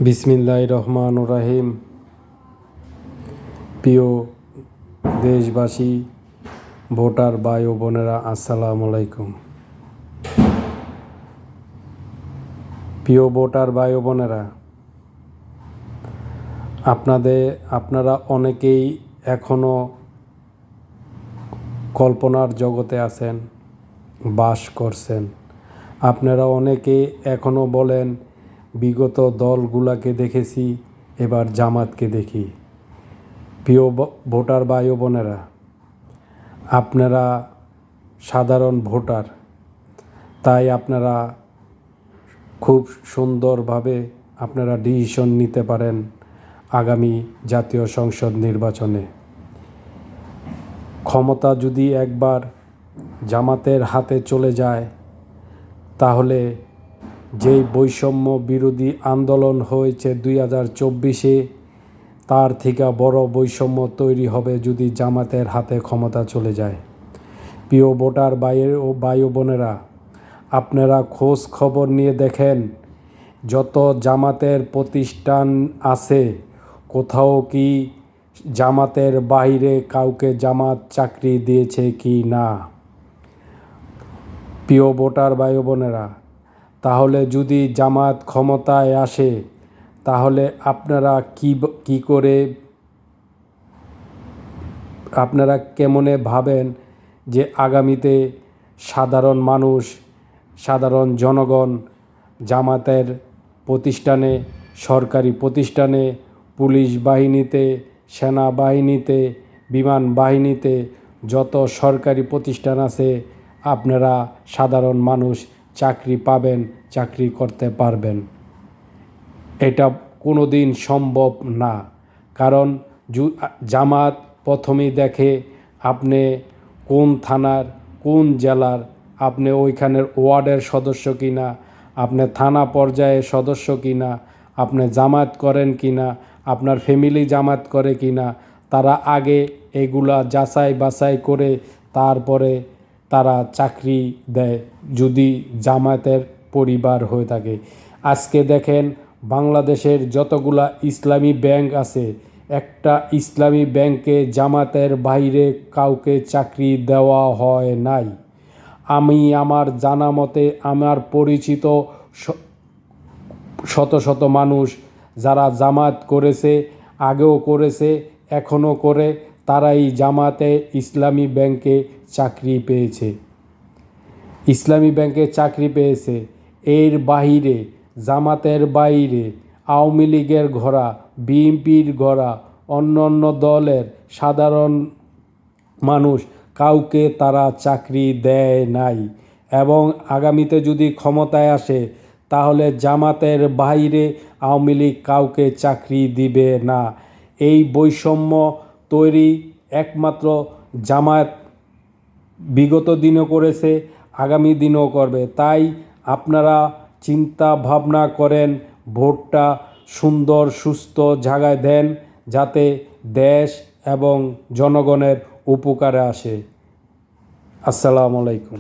বিসমিল্লাহির রহমানির রহিম। প্রিয় দেশবাসী, ভোটার ভাই ও বোনেরা, আসসালামু আলাইকুম। প্রিয় ভোটার ভাই ও বোনেরা, আপনারা অনেকেই এখনও কল্পনার জগতে আছেন, বাস করছেন। আপনারা অনেকে এখনও বলেন, বিগত দলগুলাকে দেখেছি, এবার জামাতকে দেখি। প্রিয় ভোটার ভাই ও বোনেরা, আপনারা সাধারণ ভোটার, তাই আপনারা খুব সুন্দরভাবে আপনারা ডিসিশন নিতে পারেন আগামী জাতীয় সংসদ নির্বাচনে। ক্ষমতা যদি একবার জামাতের হাতে চলে যায়, তাহলে যেই বৈষম্য বিরোধী আন্দোলন হয়েছে 2024-এ, তার থেকে বড় বৈষম্য তৈরি হবে যদি জামাতের হাতে ক্ষমতা চলে যায়। প্রিয় ভোটার ভাই ও বোনেরা, আপনারা খোঁজ খবর নিয়ে দেখেন, যত জামাতের প্রতিষ্ঠান আছে, কোথাও কি জামাতের বাইরে কাউকে জামাত চাকরি দিয়েছে কি না? প্রিয় ভোটার ভাই ও বোনেরা, তাহলে যদি জামাত ক্ষমতায় আসে, তাহলে আপনারা আপনারা কেমনে ভাবেন যে আগামীতে সাধারণ মানুষ, সাধারণ জনগণ জামাতের প্রতিষ্ঠানে, সরকারি প্রতিষ্ঠানে, পুলিশ বাহিনীতে, সেনাবাহিনীতে, বিমান বাহিনীতে, যত সরকারি প্রতিষ্ঠান আছে, আপনারা সাধারণ মানুষ চাকরি পাবেন, চাকরি করতে পারবেন? এটা কোনো দিন সম্ভব না। কারণ জামাত প্রথমেই দেখে আপনি কোন থানার, কোন জেলার, আপনি ওইখানের ওয়ার্ডের সদস্য কিনা, আপনি থানা পর্যায়ের সদস্য কিনা, আপনি জামাত করেন কিনা, আপনার ফ্যামিলি জামাত করে কিনা, তারা আগে এগুলা যাচাই বাছাই করে তারপরে তারা চাকরি দেয়, যদি জামাতের পরিবার হয়ে থাকে। আজকে দেখেন, বাংলাদেশের যতগুলা ইসলামী ব্যাংক আছে, একটা ইসলামী ব্যাংকে জামাতের বাইরে কাউকে চাকরি দেওয়া হয় নাই। আমি আমার জানা মতে, আমার পরিচিত শত শত মানুষ যারা জামাত করেছে, আগেও করেছে, এখনও করে, তারাই জামাতে ইসলামী ব্যাংকে চাকরি পেয়েছে, ইসলামী ব্যাংকে চাকরি পেয়েছে। এর বাহিরে, জামাতের বাইরে আওয়ামী লীগের ঘোড়া, বিএনপির ঘোড়া, অন্য অন্য দলের সাধারণ মানুষ কাউকে তারা চাকরি দেয় নাই। এবং আগামীতে যদি ক্ষমতায় আসে, তাহলে জামাতের বাইরে আওয়ামী লীগ কাউকে চাকরি দিবে না। এই বৈষম্য তৈরি একমাত্র জামাত বিগত দিনও করেছে, আগামী দিনও করবে। তাই আপনারা চিন্তা ভাবনা করেন, ভোটটা সুন্দর সুস্থ জায়গায় দেন, যাতে দেশ এবং জনগণের উপকারে আসে। আসসালামু আলাইকুম।